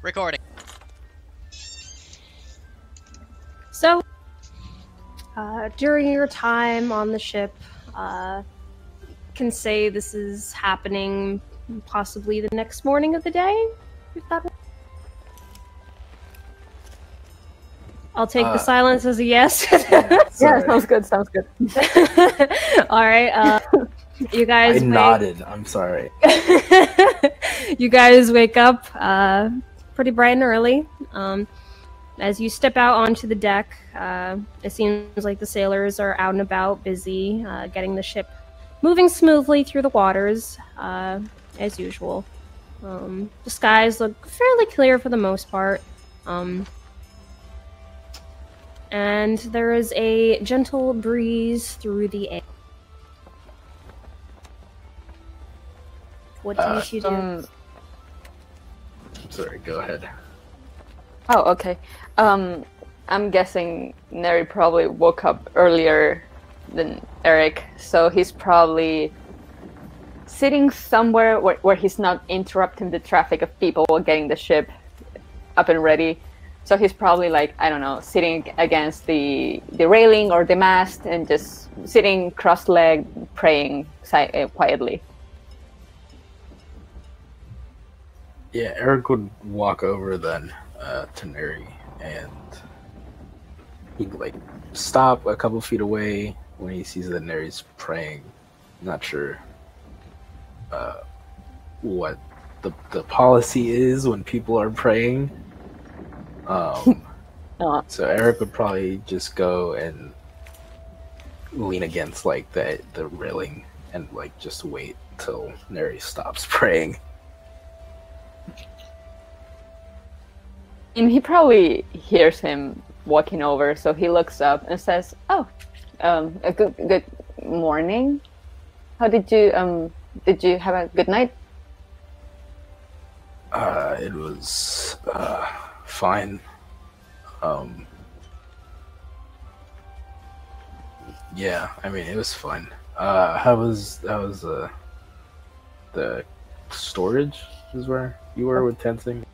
Recording. So, during your time on the ship, can say this is happening possibly the next morning of the day, if that. I'll take the silence as a yes. Yeah, sounds good. Sounds good. All right. You guys. I nodded. I'm sorry. You guys wake up pretty bright and early. As you step out onto the deck, it seems like the sailors are out and about, busy getting the ship moving smoothly through the waters, as usual. The skies look fairly clear for the most part. And there is a gentle breeze through the air. What do you do? Sorry, go ahead. Oh, okay. I'm guessing Neri probably woke up earlier than Eric, so he's probably sitting somewhere where he's not interrupting the traffic of people getting the ship up and ready. So he's probably like, I don't know, sitting against the railing or the mast and just sitting cross-legged, praying quietly. Yeah, Eric would walk over then to Neri, and he'd like stop a couple feet away when he sees that Neri's praying. Not sure what the policy is when people are praying. So Eric would probably just go and lean against like the railing and like just wait till Neri stops praying. And he probably hears him walking over, so he looks up and says, "Oh, a good morning. How did you have a good night?" It was fine. Yeah, I mean it was fun. How was the storage is where you were with Tensing?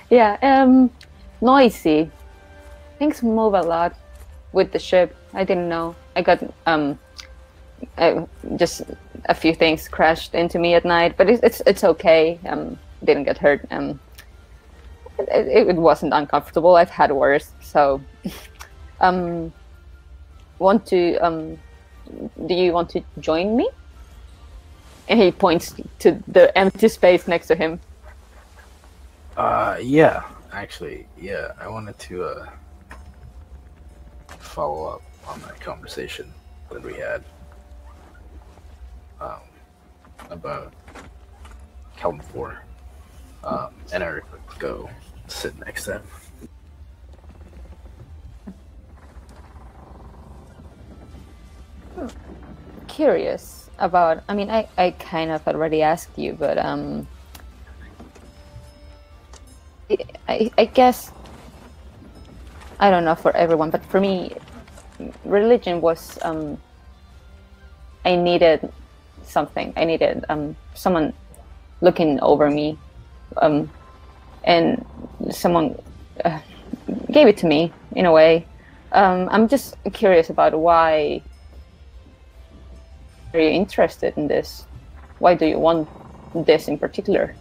Yeah, noisy. Things move a lot with the ship. I didn't know. I got just a few things crashed into me at night, but it's okay. Didn't get hurt. It wasn't uncomfortable. I've had worse. So, do you want to join me? And he points to the empty space next to him. Yeah, actually, yeah. I wanted to follow up on that conversation that we had about Kelm 4. And Eric would go sit next to him. Curious about, I mean, I kind of already asked you, but I guess, I don't know for everyone, but for me, religion was, I needed something. I needed someone looking over me, and someone gave it to me in a way. I'm just curious about why are you interested in this? Why do you want this in particular?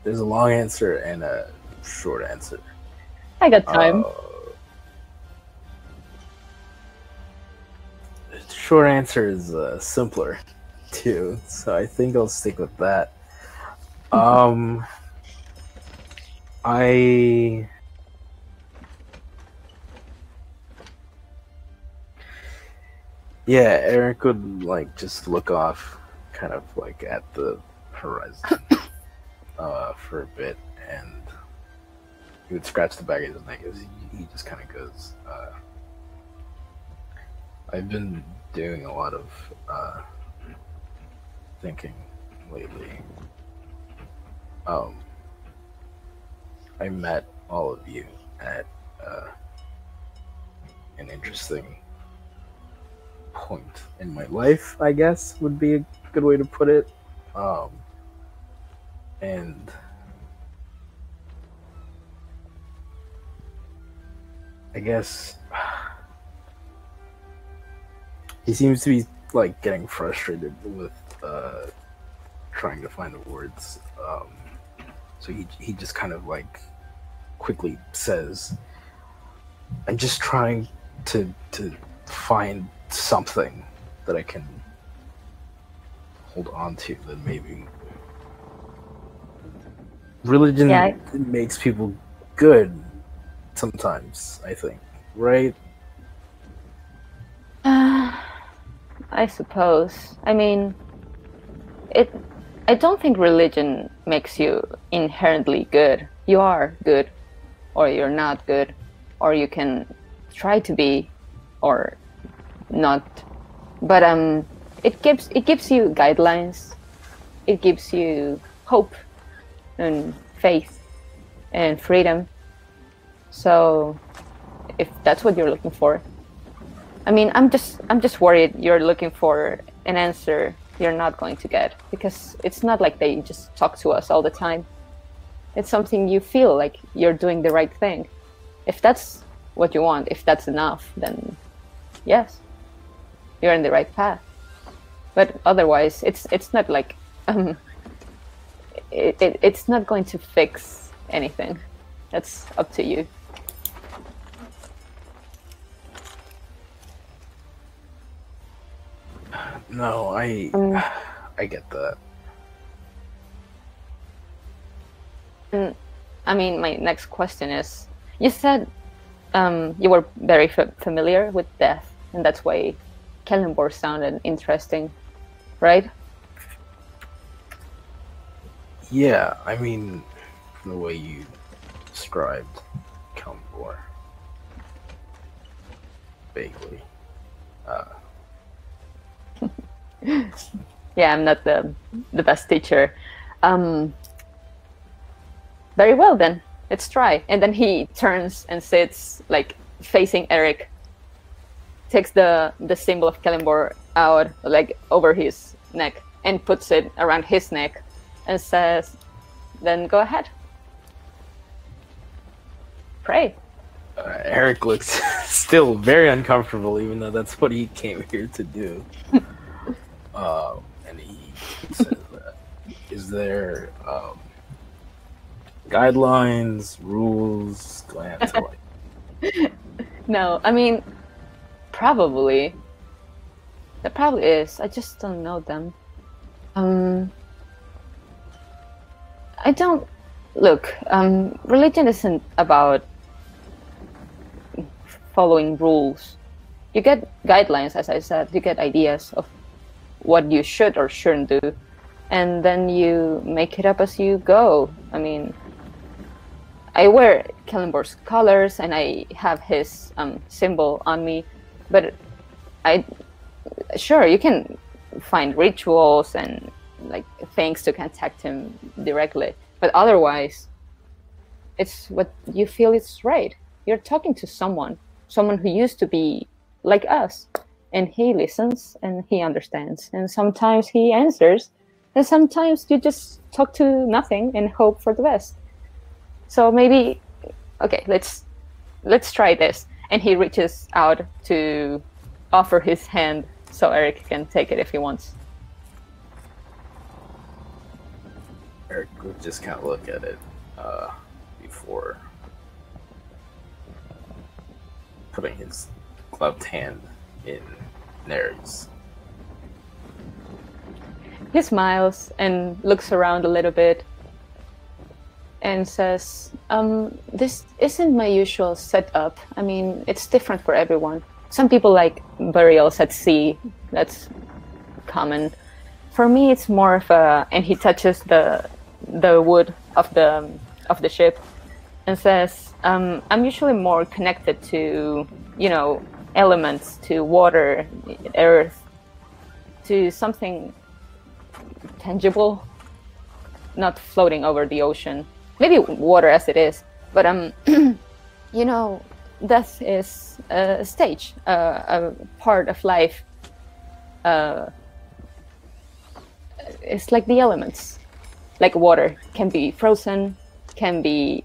There's a long answer and a short answer. I got time. The short answer is simpler, too, so I think I'll stick with that. Yeah, Eric would like just look off, kind of like at the horizon for a bit, and he would scratch the back of his neck as he just kind of goes, I've been doing a lot of thinking lately. I met all of you at an interesting point in my life, I guess would be a good way to put it. And I guess he seems to be like getting frustrated with trying to find the words. So he just kind of like quickly says, "I'm just trying to find something that I can hold on to that maybe religion makes people good sometimes, I think, right?" I suppose. I mean, I don't think religion makes you inherently good. You are good, or you're not good, or you can try to be, or not. But it gives you guidelines. It gives you hope and faith and freedom. So, if that's what you're looking for, I mean, I'm just worried you're looking for an answer you're not going to get, because it's not like they just talk to us all the time. It's something you feel like you're doing the right thing. If that's what you want, if that's enough, then yes, you're in the right path. But otherwise, it's not like it's not going to fix anything. That's up to you. No, I get that. I mean, my next question is, you said you were very familiar with death, and that's why Kellenborg sounded interesting, right? Yeah, I mean, the way you described Kellenborg, vaguely. Yeah, I'm not the best teacher. Very well then, let's try. And then he turns and sits like facing Eric, takes the symbol of Kellenborg out like over his neck and puts it around his neck and says, "Then go ahead. Pray." Eric looks still very uncomfortable, even though that's what he came here to do. And he says, "Is there guidelines, rules? Do I have to like?" No, I mean, probably. There probably is. I just don't know them. I don't look. Religion isn't about following rules. You get guidelines, as I said. You get ideas of what you should or shouldn't do, and then you make it up as you go. I mean, I wear Kellenborg's colors and I have his symbol on me, but sure, you can find rituals and like things to contact him directly, but otherwise, it's what you feel is right. You're talking to someone who used to be like us, and he listens and he understands, and sometimes he answers, and sometimes you just talk to nothing and hope for the best. So maybe, okay, let's try this. And he reaches out to offer his hand so Eric can take it if he wants. Eric would just kind of look at it before putting his gloved hand in Neri's. He smiles and looks around a little bit and says, this isn't my usual setup. I mean, it's different for everyone. Some people like burials at sea. That's common. For me, it's more of a... And he touches the wood of the ship and says, I'm usually more connected to, elements, to water, earth, to something tangible, not floating over the ocean. Maybe water as it is, but death is a stage, a part of life. It's like the elements, like water can be frozen, can be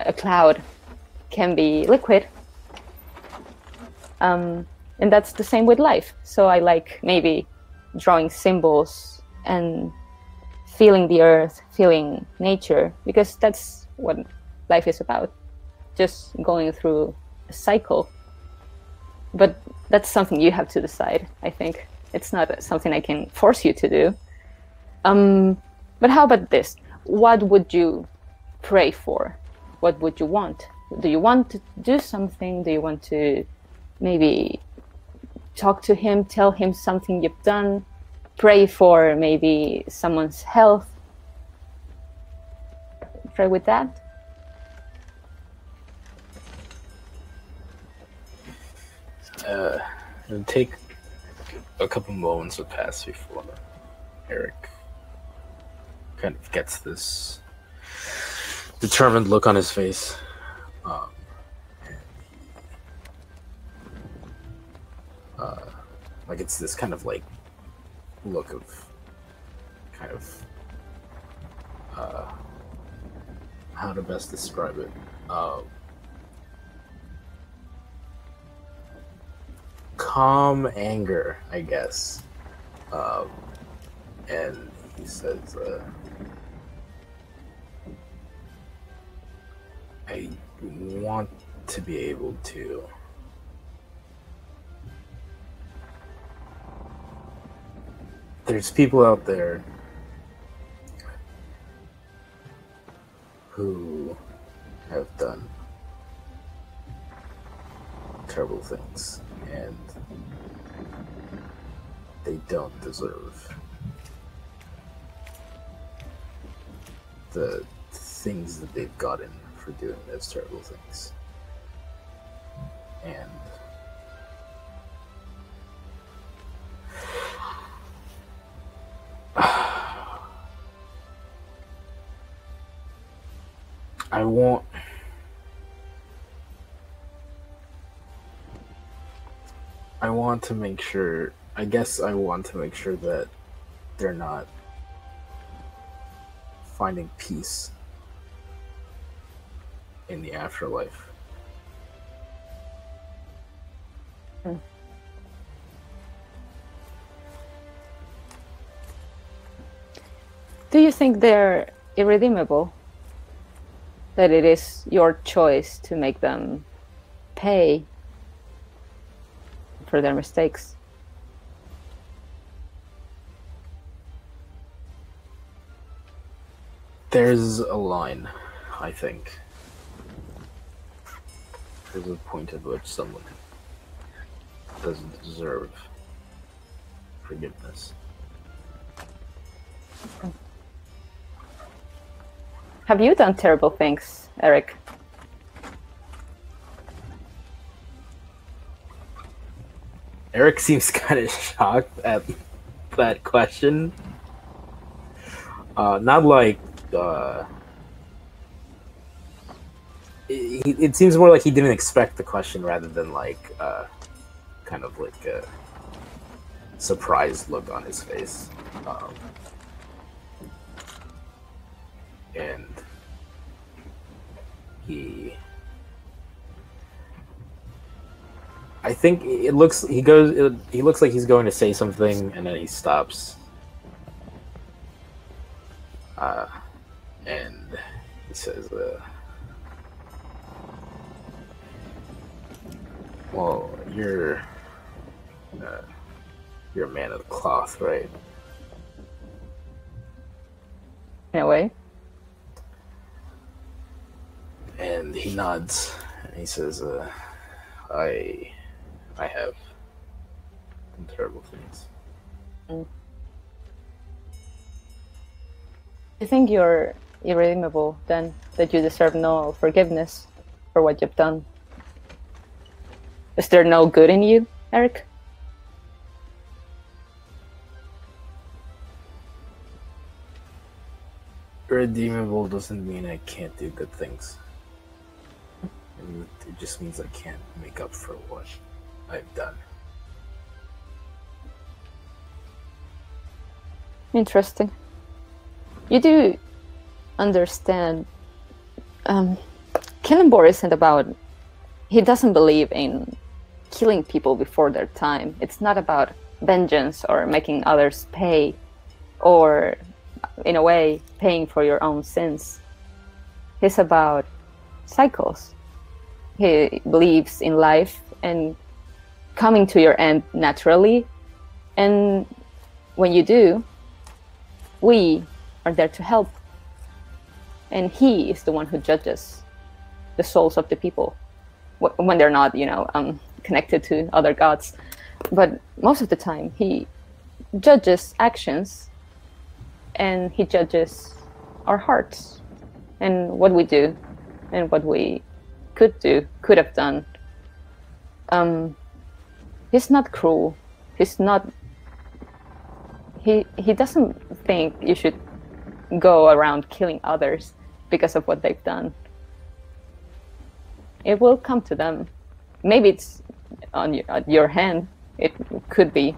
a cloud, can be liquid. And that's the same with life. So I like maybe drawing symbols and feeling the earth, feeling nature, because that's what life is about. Just going through a cycle. But that's something you have to decide, I think. It's not something I can force you to do. But how about this? What would you pray for? What would you want? Do you want to do something? Do you want to maybe talk to him, tell him something you've done, pray for maybe someone's health? Pray with that? It'll take a couple moments to pass before Eric kind of gets this determined look on his face. Like it's this kind of like look of kind of how to best describe it. Calm anger, I guess. And he says, I want to be able to there's people out there who have done terrible things and they don't deserve the things that they've gotten for doing those terrible things. And I want to make sure, I guess I want to make sure that they're not finding peace in the afterlife. Do you think they're irredeemable? That it is your choice to make them pay for their mistakes? There's a line, I think. There's a point at which someone doesn't deserve forgiveness. Have you done terrible things, Eric? Eric seems kind of shocked at that question. Not like it seems more like he didn't expect the question rather than like kind of like a surprised look on his face. And I think he looks like he's going to say something and then he stops. And he says, well, you're a man of the cloth, right? In a way. And he nods and he says, I have done terrible things. Do you think you're irredeemable then, that you deserve no forgiveness for what you've done? Is there no good in you, Eric? Irredeemable doesn't mean I can't do good things. And it just means I can't make up for what I've done. Interesting. You do understand. Killenbor isn't about. He doesn't believe in killing people before their time. It's not about vengeance or making others pay, or, in a way, paying for your own sins. He's about cycles. He believes in life and coming to your end naturally. And when you do, we are there to help. And he is the one who judges the souls of the people when they're not, connected to other gods. But most of the time, he judges actions, and he judges our hearts and what we do and what we could have done. He's not cruel. He's not. He doesn't think you should go around killing others because of what they've done. It will come to them. Maybe it's on your hand. It could be,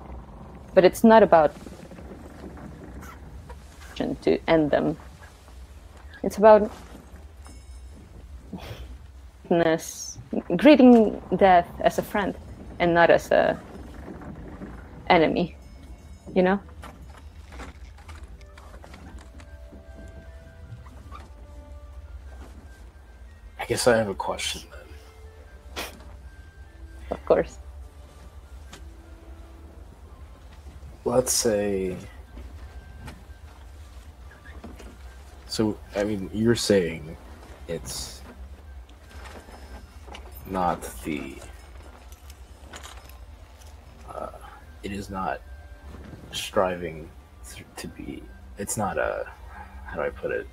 but it's not about to end them. It's about greeting death as a friend and not as a enemy. You know? I guess I have a question then. Of course. Let's say... So, I mean, you're saying it's not the... it is not striving to be... It's not a... How do I put it?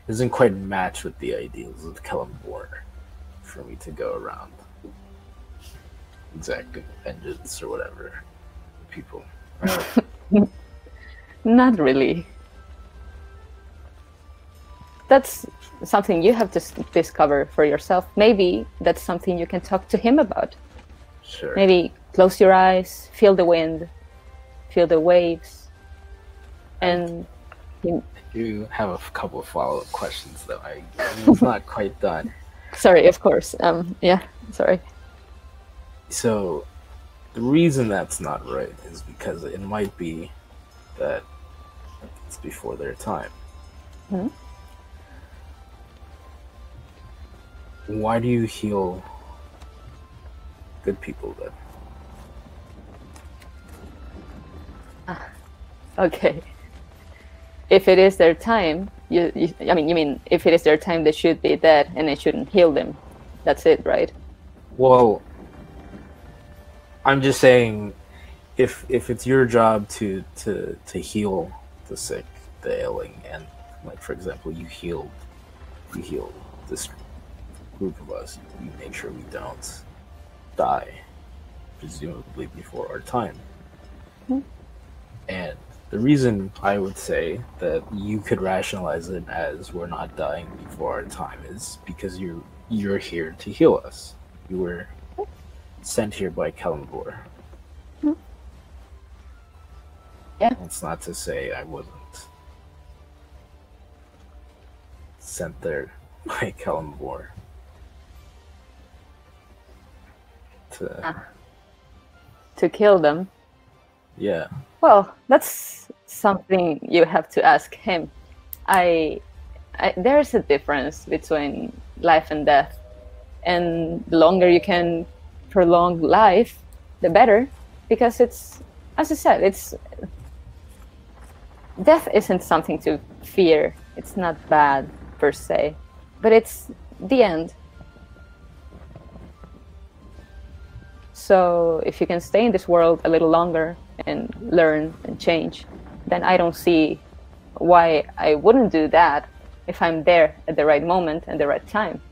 Doesn't quite match with the ideals of Kellenborn for me to go around exacting vengeance or whatever people. Right? Not really. That's something you have to discover for yourself. Maybe that's something you can talk to him about. Sure. Maybe close your eyes, feel the wind, feel the waves, and You have a couple of follow-up questions, though. It's not quite done. Sorry, of course. Yeah, sorry. So, the reason that's not right is because it might be that it's before their time. Hmm? Why do you heal good people then? Okay. If it is their time, you mean if it is their time, they should be dead and I shouldn't heal them. That's it, right? Well, I'm just saying, if it's your job to heal the sick, the ailing, and like for example, you heal this group of us, you make sure we don't die, presumably before our time. Hmm. And the reason I would say that you could rationalize it as we're not dying before our time is because you're here to heal us. You were sent here by Kellenbor. Hmm. Yeah. It's not to say I wasn't sent there by Kellenbor To kill them. Yeah. Well, that's something you have to ask him. There's a difference between life and death, and the longer you can prolong life, the better, because it's, as I said, death isn't something to fear. It's not bad per se, but it's the end. So if you can stay in this world a little longer and learn and change, then I don't see why I wouldn't do that if I'm there at the right moment and the right time.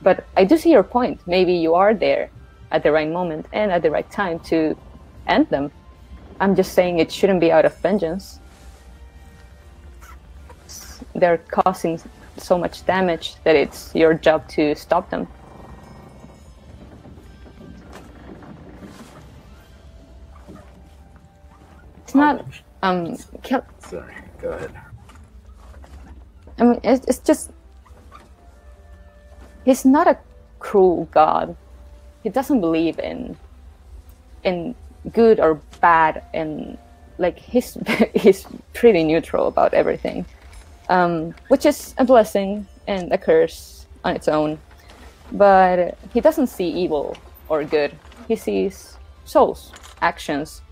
But I do see your point. Maybe you are there at the right moment and at the right time to end them. I'm just saying it shouldn't be out of vengeance. They're causing so much damage that it's your job to stop them. It's not Sorry, go ahead. I mean, it's just he's not a cruel god. He doesn't believe in good or bad, and like he's pretty neutral about everything, which is a blessing and a curse on its own. But he doesn't see evil or good. He sees souls, actions.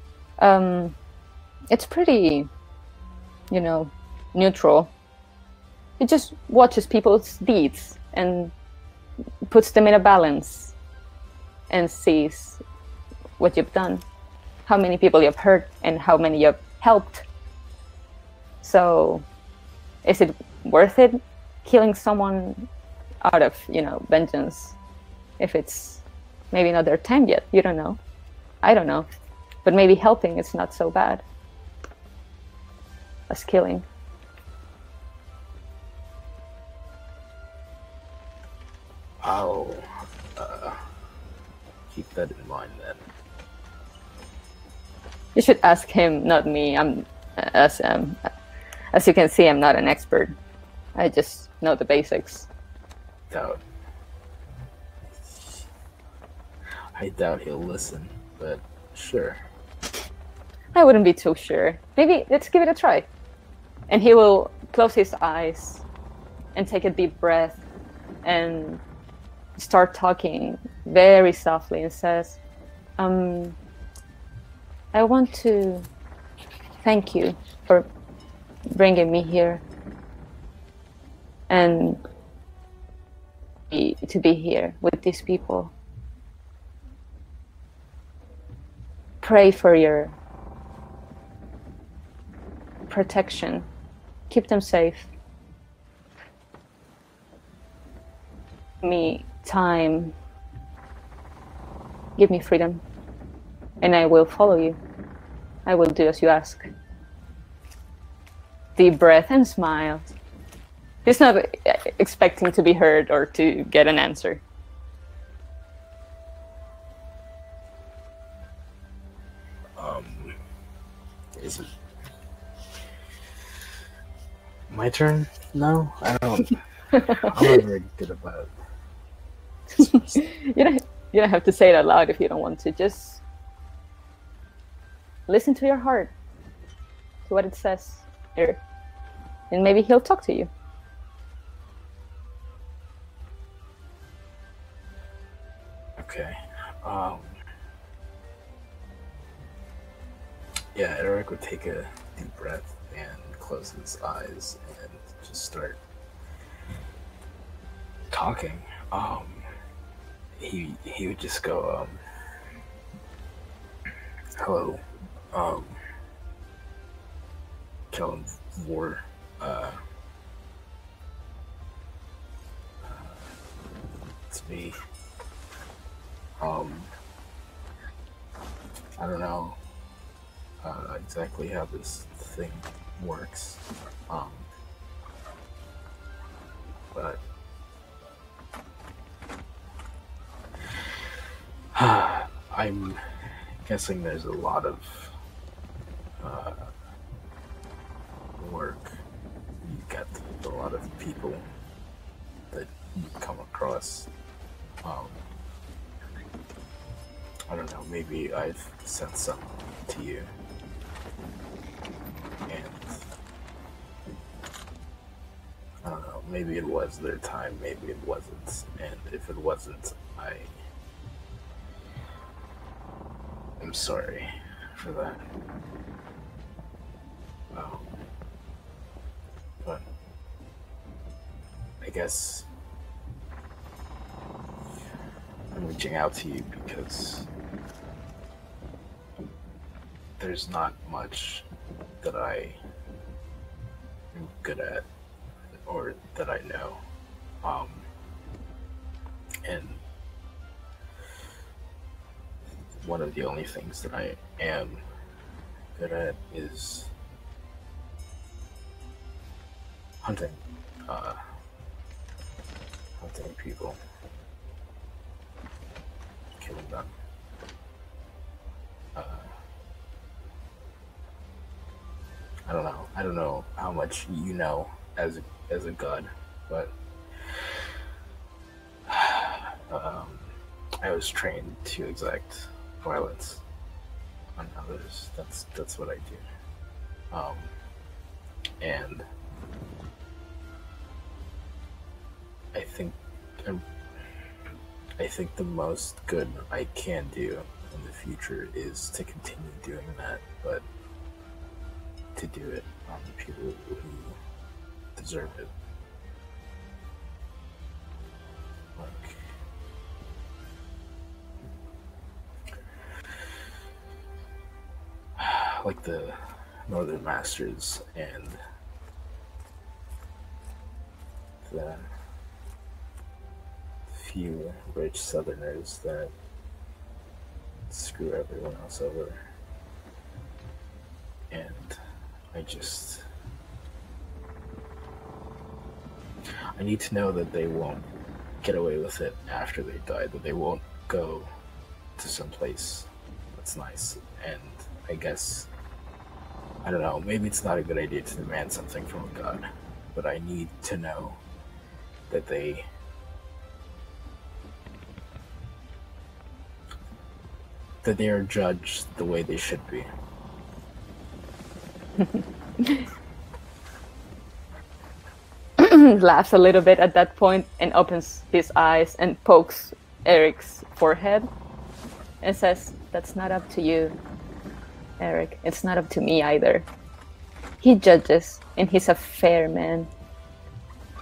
It's pretty, neutral. He just watches people's deeds and puts them in a balance and sees what you've done, how many people you've hurt, and how many you've helped. So, is it worth it killing someone out of, vengeance? If it's maybe not their time yet, you don't know. I don't know. But maybe helping is not so bad as killing. I'll keep that in mind then. You should ask him, not me. As you can see, I'm not an expert. I just know the basics. I doubt he'll listen, but sure. I wouldn't be too sure. Maybe let's give it a try. And he will close his eyes and take a deep breath and start talking very softly and says, I want to thank you for bringing me here and to be here with these people. Pray for your protection. Keep them safe. Give me time. Give me freedom. And I will follow you. I will do as you ask. Deep breath and smile. He's not expecting to be heard or to get an answer. Is it my turn? No, I don't. I'm not very good about it. You don't have to say it out loud if you don't want to. Just listen to your heart, to what it says here, and maybe he'll talk to you. Okay. Yeah, Eric would take a deep breath and close his eyes and just start talking. He would just go, hello, Kellen War, it's me. I don't know exactly how this thing works, but I'm guessing there's a lot of work. You got a lot of people that you come across. I don't know, maybe I've sent some to you. And I don't know, maybe it was their time, maybe it wasn't. And if it wasn't, I'm sorry for that. But I guess I'm reaching out to you because there's not much that I am good at or that I know. And one of the only things that I am good at is hunting. Hunting people. Killing them. I don't know. I don't know how much you know as a god, but I was trained to exact violence on others. That's what I do. And I think I think the most good I can do in the future is to continue doing that, but to do it on the people who deserve it. Like the Northern Masters and the few rich Southerners that screw everyone else over. And I need to know that they won't get away with it after they die, that they won't go to some place that's nice. And I guess, I don't know, maybe it's not a good idea to demand something from a god, but I need to know that they are judged the way they should be. Laughs a little bit at that point and opens his eyes and pokes Eric's forehead and says, "That's not up to you, Eric. It's not up to me either. He judges, and he's a fair man.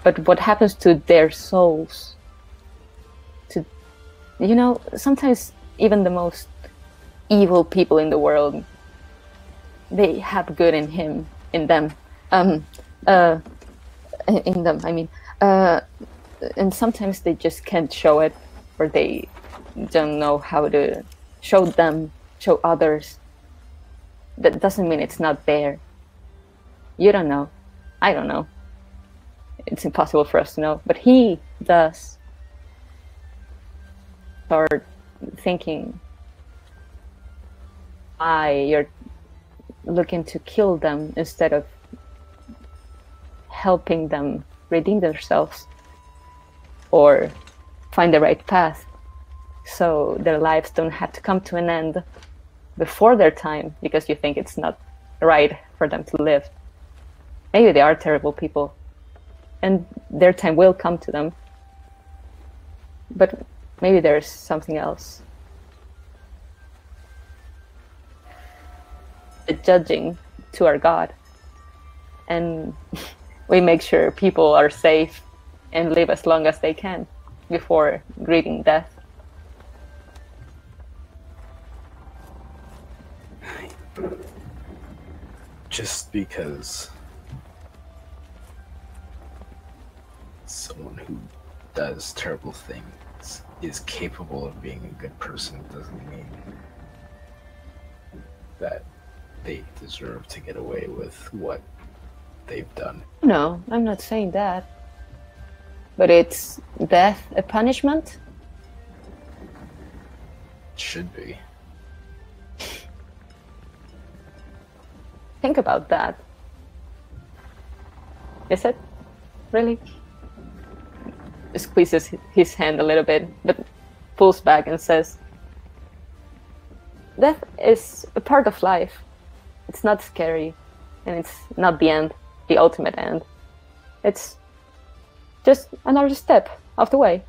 But what happens to their souls? Sometimes even the most evil people in the world, they have good in them. And sometimes they just can't show it, or they don't know how to show others. That doesn't mean it's not there. You don't know. I don't know. It's impossible for us to know, but he does." Start thinking, why you're looking to kill them instead of helping them redeem themselves or find the right path so their lives don't have to come to an end before their time because you think it's not right for them to live. Maybe they are terrible people and their time will come to them, but maybe there's something else. The judging to our God, and we make sure people are safe and live as long as they can before greeting death. Just because someone who does terrible things is capable of being a good person doesn't mean that they deserve to get away with what they've done. No, I'm not saying that. But it's death a punishment? It should be. Think about that. Is it? Really? Squeezes his hand a little bit, but pulls back and says, "Death is a part of life. It's not scary, and it's not the end, the ultimate end. It's just another step of the way.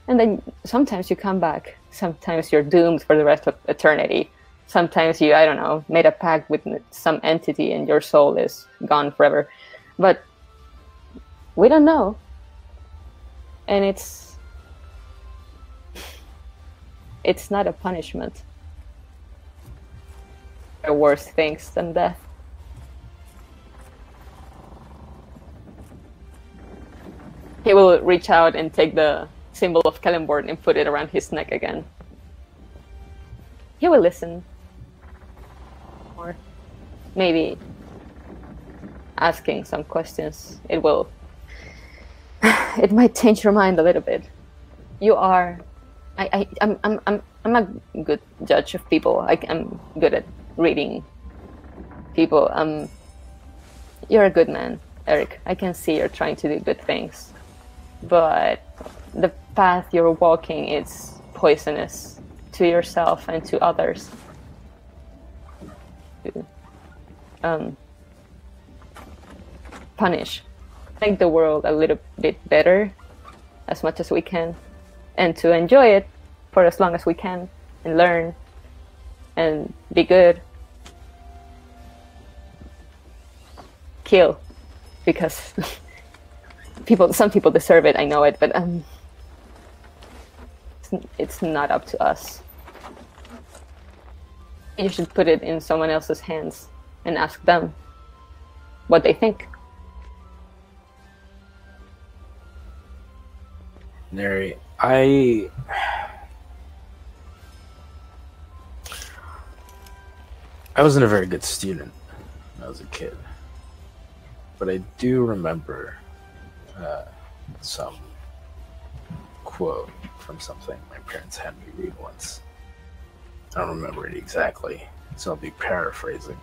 And then sometimes you come back. Sometimes you're doomed for the rest of eternity. Sometimes you, I don't know, made a pact with some entity and your soul is gone forever. But we don't know. And it's not a punishment. There are worse things than death." He will reach out and take the symbol of Kellenborn and put it around his neck again. He will listen. Or maybe asking some questions. It might change your mind a little bit. You are... I'm a good judge of people. I'm good at reading people. You're a good man, Eric. I can see you're trying to do good things. But the path you're walking is poisonous to yourself and to others. Punish. Make the world a little bit better as much as we can. And to enjoy it for as long as we can. And learn. And be good. Kill. Because some people deserve it, I know it, but it's not up to us. You should put it in someone else's hands and ask them what they think. Neri, I wasn't a very good student when I was a kid, but I do remember some quote from something my parents had me read once. I don't remember it exactly, so I'll be paraphrasing.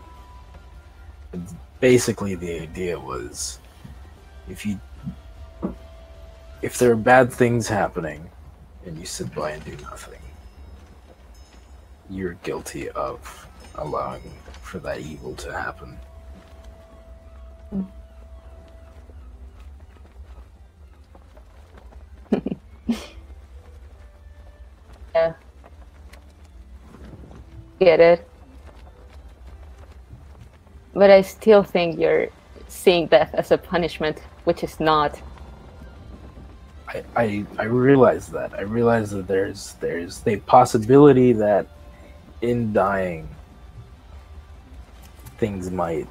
But basically, the idea was, if there are bad things happening and you sit by and do nothing, you're guilty of allowing for that evil to happen. Yeah. Get it. But I still think you're seeing death as a punishment, which is not. I realize that. I realize that there's the possibility that in dying things might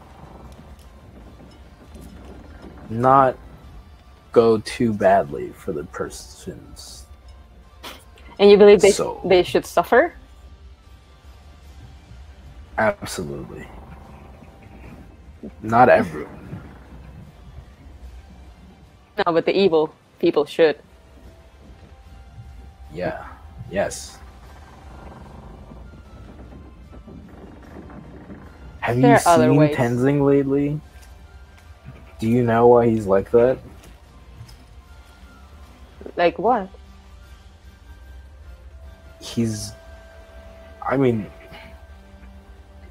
not go too badly for the persons. And you believe they should suffer? Absolutely. Not everyone. No, but the evil people should. Yeah. Yes. Have you seen Tenzing lately? Do you know why he's like that? Like what? I mean,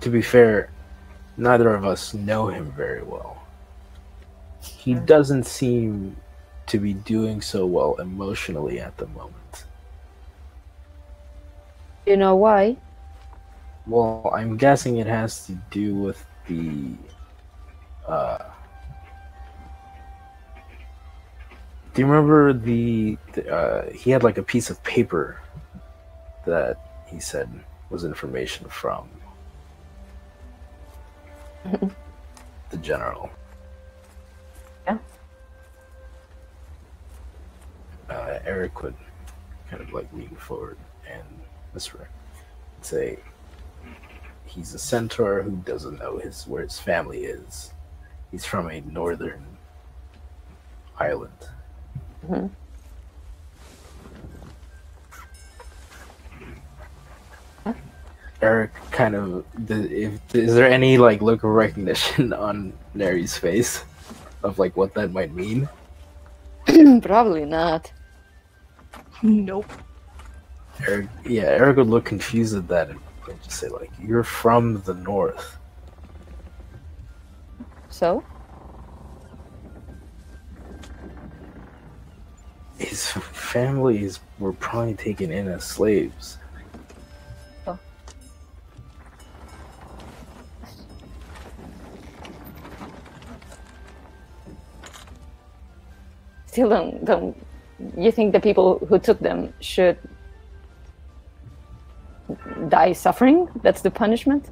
to be fair, neither of us know him very well. He doesn't seem to be doing so well emotionally at the moment. You know why? Well, I'm guessing it has to do with the do you remember he had like a piece of paper that he said was information from the general? Yeah. Eric would kind of like lean forward and whisper, say, he's a centaur who doesn't know where his family is. He's from a northern island. Mm-hmm. Eric kind of, is there any like look of recognition on Neri's face of like what that might mean? Probably not. Nope. Eric would look confused at that and just say like, you're from the north. So? His families were probably taken in as slaves. Oh. Still don't you think the people who took them should die suffering? That's the punishment?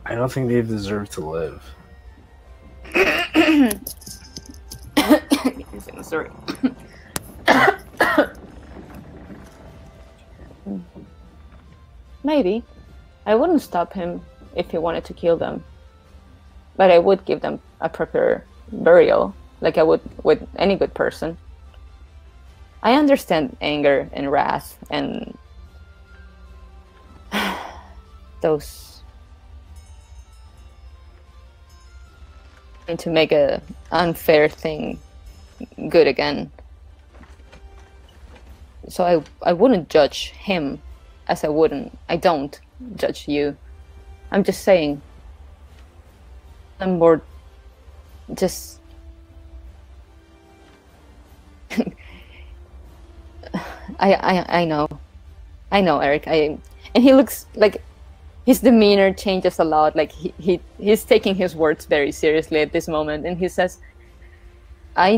I don't think they deserve to live. Sorry. Maybe. I wouldn't stop him if he wanted to kill them. But I would give them a proper burial, like I would with any good person. I understand anger and wrath and those to make a unfair thing good again. So I wouldn't judge him as I don't judge you. I'm just saying I'm more just I know Eric. And he looks like his demeanor changes a lot. Like he's taking his words very seriously at this moment, and he says, I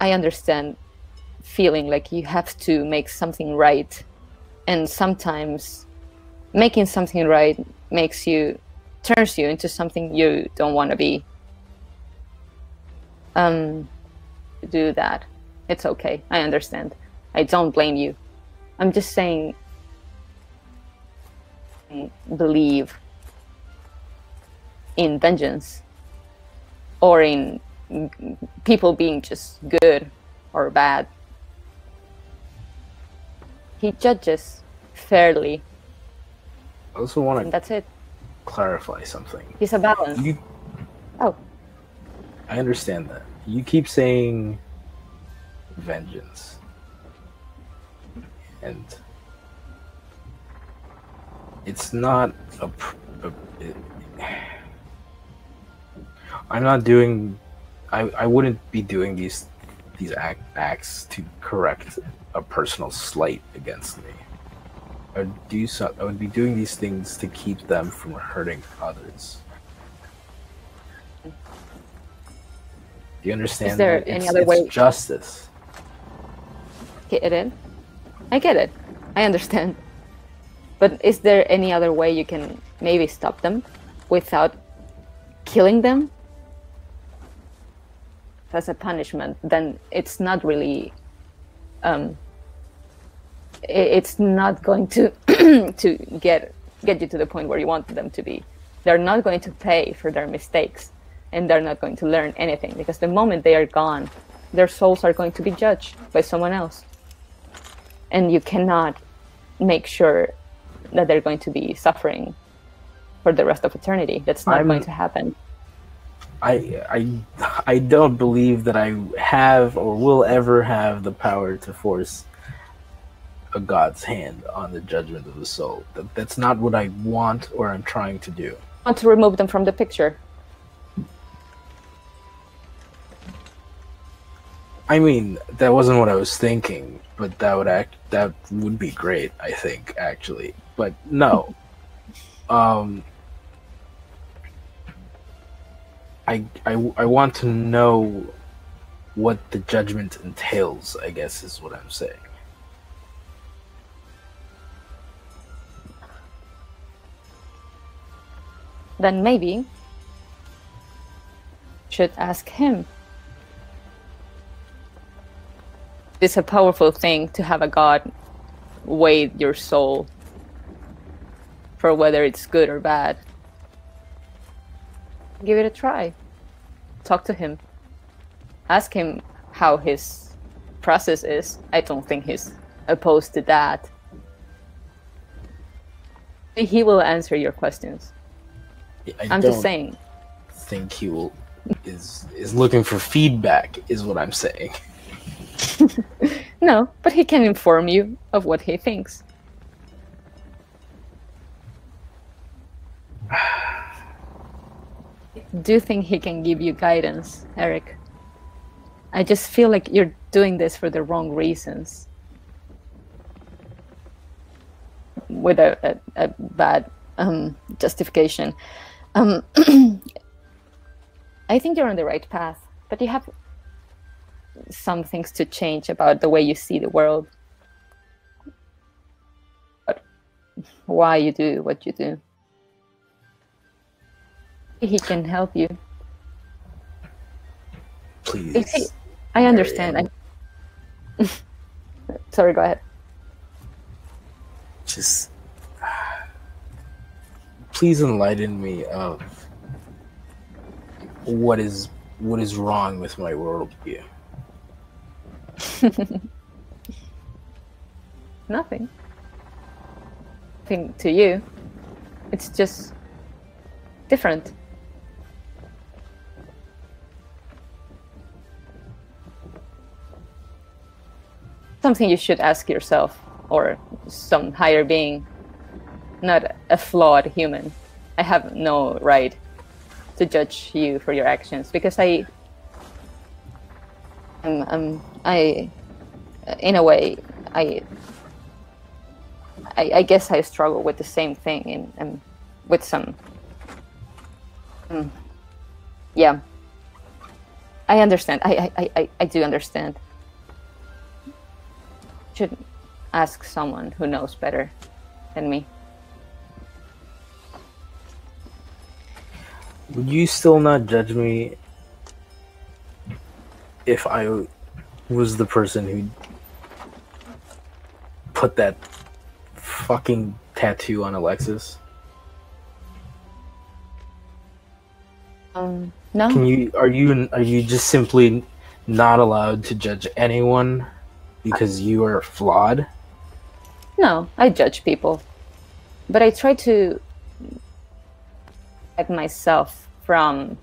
understand feeling like you have to make something right, and sometimes making something right turns you into something you don't want to be. Do that. It's okay. I understand. I don't blame you. I'm just saying, believe in vengeance or in people being just good or bad. He judges fairly. I also want to that's it. clarify something. He's a balance. I understand that. You keep saying vengeance. And it's not I'm not doing. I wouldn't be doing these acts to correct a personal slight against me. I would be doing these things to keep them from hurting others. Do you understand? Is there any other way? It's justice. Get it? I get it. I understand. But is there any other way you can maybe stop them without killing them? As a punishment, then it's not really it's not going to to get you to the point where you want them to be. They're not going to pay for their mistakes, and they're not going to learn anything, because the moment they are gone, their souls are going to be judged by someone else, and you cannot make sure that they're going to be suffering for the rest of eternity. That's not going to happen. I don't believe that I have or will ever have the power to force a God's hand on the judgment of the soul. That's not what I want or I'm trying to do. I want to remove them from the picture. I mean, that wasn't what I was thinking, but that would be great, I think, actually. But no. I want to know what the judgment entails, I guess is what I'm saying. Then maybe you should ask him. It's a powerful thing to have a God weigh your soul for whether it's good or bad. Give it a try. Talk to him. Ask him how his process is. I don't think he's opposed to that. He will answer your questions. I'm just saying. Think he will is looking for feedback, is what I'm saying. No, but he can inform you of what he thinks. Do you think he can give you guidance, Eric? I just feel like you're doing this for the wrong reasons. With a bad justification. I think you're on the right path, but you have some things to change about the way you see the world. But why you do what you do. He can help you. Please. I understand. Sorry, go ahead. Just please enlighten me of what is wrong with my worldview. Nothing. Nothing to you. It's just different. something you should ask yourself, or some higher being, not a flawed human. I have no right to judge you for your actions, because I, in a way, I guess I struggle with the same thing, and with some, yeah. I understand. I do understand. Should ask someone who knows better than me. Would you still not judge me if I was the person who put that fucking tattoo on Alexis? No. Are you just simply not allowed to judge anyone because you are flawed? No, I judge people, but I try to protect myself from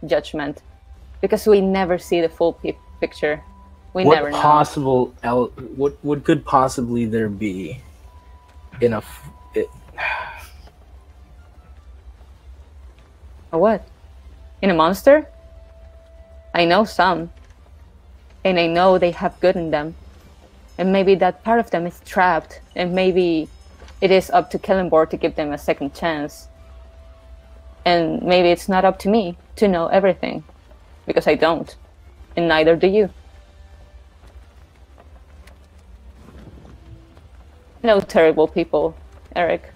judgment, because we never see the full picture. We never know. What could possibly there be in a What? In a monster? I know some, and I know they have good in them, and maybe that part of them is trapped, and maybe it is up to Kellenborg to give them a second chance, and maybe it's not up to me to know everything, because I don't, and neither do you. I know terrible people, Eric,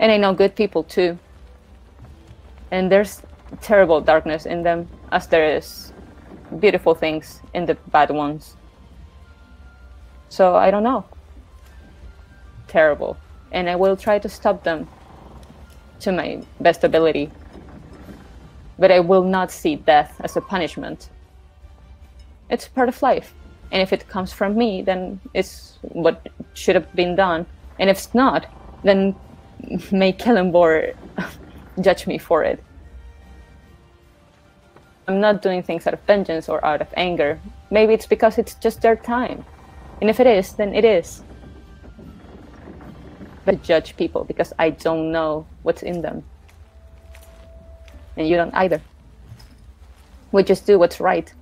and I know good people too, and there's terrible darkness in them, as there is beautiful things in the bad ones. So I don't know. Terrible. And I will try to stop them to my best ability. But I will not see death as a punishment. It's part of life. And if it comes from me, then it's what should have been done. And if it's not, then may Kellenborg judge me for it. I'm not doing things out of vengeance or out of anger. Maybe it's because it's just their time. And if it is, then it is. But I judge people because I don't know what's in them. And you don't either. We just do what's right.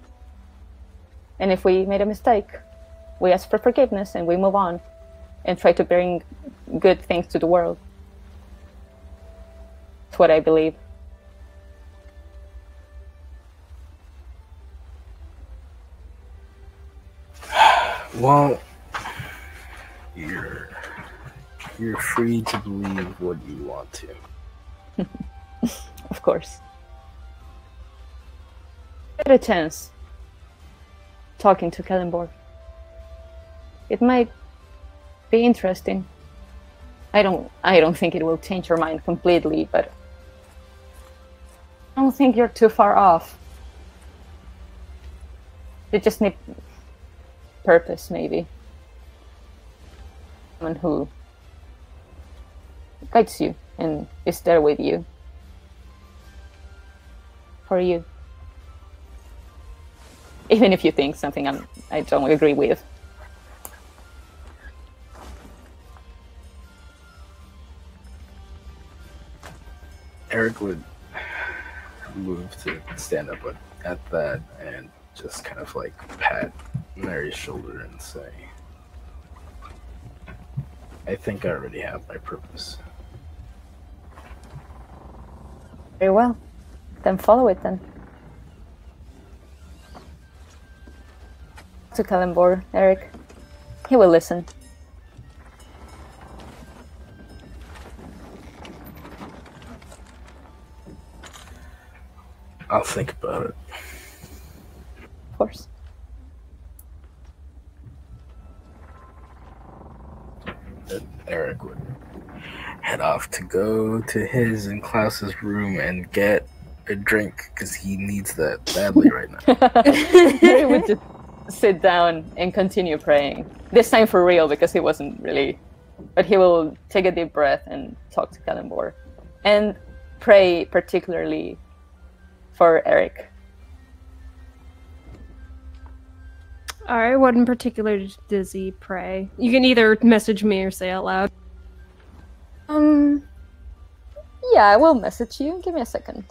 And if we made a mistake, we ask for forgiveness and we move on and try to bring good things to the world. That's what I believe. Well, you're free to believe what you want to. Of course. Get a chance talking to Kellenborg. It might be interesting. I don't think it will change your mind completely, but I don't think you're too far off. You just need purpose, maybe. Someone who guides you and is there with you. For you. Even if you think something I don't agree with. Eric would move to stand up at that and just kind of like pat Mary's shoulder and say, I think I already have my purpose. Very well. Then follow it then. To Kellenborg, Eric. He will listen. I'll think about it. Of course. Eric would head off to go to his and Klaus's room and get a drink because he needs that badly right now. He would just sit down and continue praying. This time for real, because he wasn't really... But he will take a deep breath and talk to Kellenborg. And pray particularly for Eric. Alright, what in particular does he pray? You can either message me or say out loud. Yeah, I will message you. Give me a second.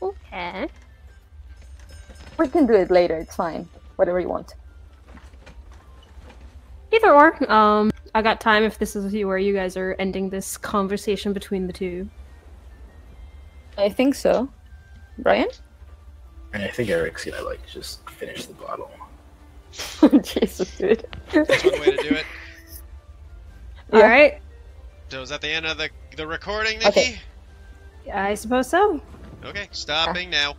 Okay. We can do it later, it's fine. Whatever you want. Either or. I got time if this is where you guys are ending this conversation between the two. I think so. Brian? And I think Eric's gonna like just finish the bottle. Jesus, dude. That's one way to do it. Yeah. Alright. So is that the end of the recording, Nikki? Okay. I suppose so. Okay, stopping now.